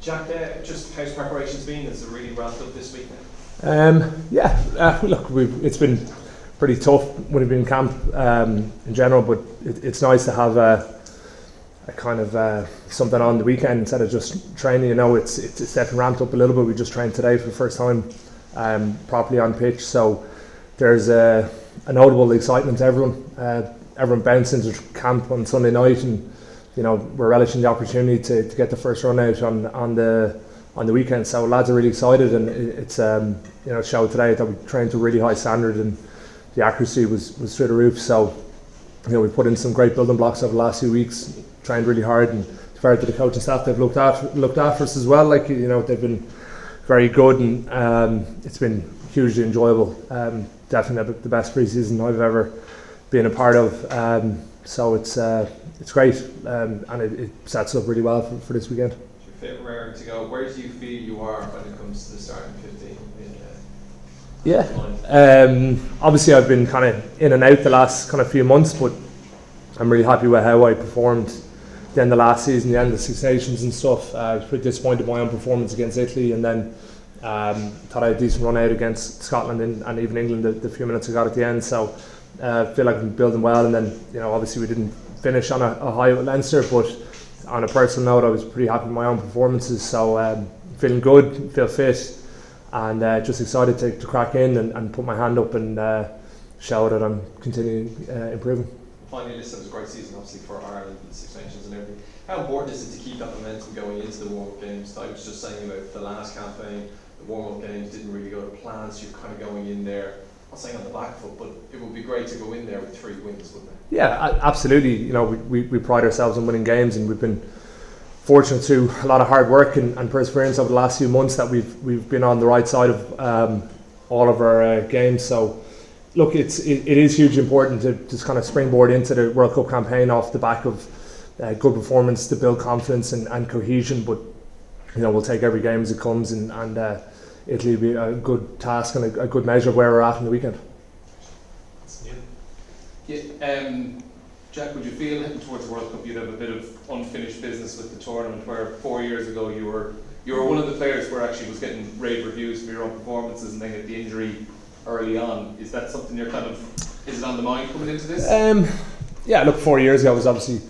Jack, just how's preparations been? Is it really ramped up this week now? Look, it's been pretty tough when we've been in camp in general, but it's nice to have a kind of something on the weekend instead of just training. You know, it's definitely ramped up a little bit. We just trained today for the first time properly on pitch, so there's a notable excitement to everyone. Everyone bounced into camp on Sunday night, and you know, we're relishing the opportunity to get the first run out on the weekend. So lads are really excited, and it's showed today that we trained to a really high standard, and the accuracy was through the roof. So you know, we put in some great building blocks over the last few weeks, trained really hard, and fair to the coaching staff, they've looked after us as well. Like, you know, they've been very good, and it's been hugely enjoyable. Definitely the best pre-season I've ever been a part of. So it's great, and it sets up really well for this weekend. It's your favourite round to go. Where do you feel you are when it comes to the starting 15? Obviously I've been kind of in and out the last kind of few months, but I'm really happy with how I performed at the end of last season, the end of the Six Nations and stuff. I was pretty disappointed with my own performance against Italy, and then thought I had a decent run out against Scotland and even England the few minutes I got at the end. So I feel like I'm building well, and then, you know, obviously we didn't finish on a high with Leinster, but on a personal note I was pretty happy with my own performances. So feeling good, feel fit, and just excited to crack in and put my hand up and show that I'm continuing improving. Finally, this was a great season obviously for Ireland, the Six Nations and everything. How important is it to keep that momentum going into the warm-up games? I was just saying about the last campaign, the warm-up games didn't really go to plan, so you're kind of going in there, I'm not saying on the back foot, but it would be great to go in there with 3 wins, wouldn't it? Yeah, absolutely. You know, we pride ourselves on winning games, and we've been fortunate through a lot of hard work and perseverance over the last few months that we've been on the right side of all of our games. So look, it is hugely important to just kind of springboard into the World Cup campaign off the back of good performance to build confidence and cohesion. But you know, we'll take every game as it comes, and it'll be a good task and a good measure of where we're at in the weekend. Jack, would you feel heading towards the World Cup you'd have a bit of unfinished business with the tournament, where 4 years ago you were one of the players where actually was getting rave reviews for your own performances, and then get the injury early on? Is that something you're is it on the mind coming into this? Yeah, look, 4 years ago was obviously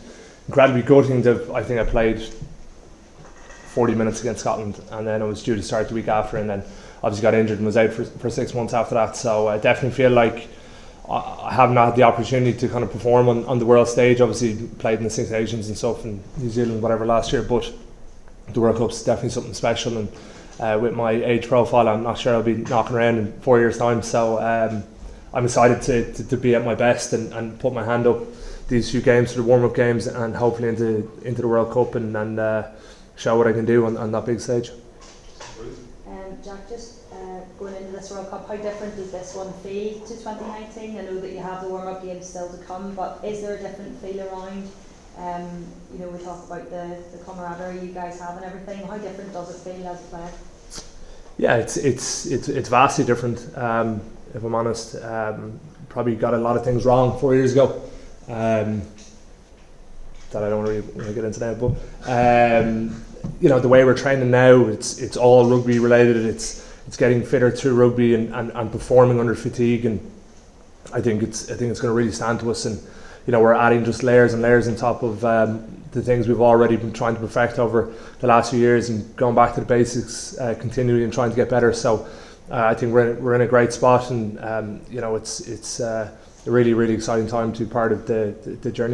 incredibly gutting. I think I played 40 minutes against Scotland, and then I was due to start the week after, and then obviously got injured and was out for 6 months after that. So I definitely feel like I have not had the opportunity to kind of perform on the world stage. Obviously played in the Six Nations and stuff in New Zealand, whatever, last year, but the World Cup's definitely something special, and with my age profile I'm not sure I'll be knocking around in 4 years time. So I'm excited to be at my best and put my hand up these few games for the warm-up games, and hopefully into the World Cup, and show what I can do on that big stage. Jack, just going into this World Cup, how different does this one feel to 2019? I know that you have the warm-up games still to come, but is there a different feel around? You know, we talk about the camaraderie you guys have and everything. How different does it feel as a player? Yeah, it's vastly different. If I'm honest, probably got a lot of things wrong 4 years ago. That I don't really want to get into now, but you know, the way we're training now, it's all rugby related. It's getting fitter through rugby and performing under fatigue, and I think it's going to really stand to us. And you know, we're adding just layers and layers on top of the things we've already been trying to perfect over the last few years, and going back to the basics continually and trying to get better. So I think we're in a great spot, and you know, it's a really exciting time to be part of the journey.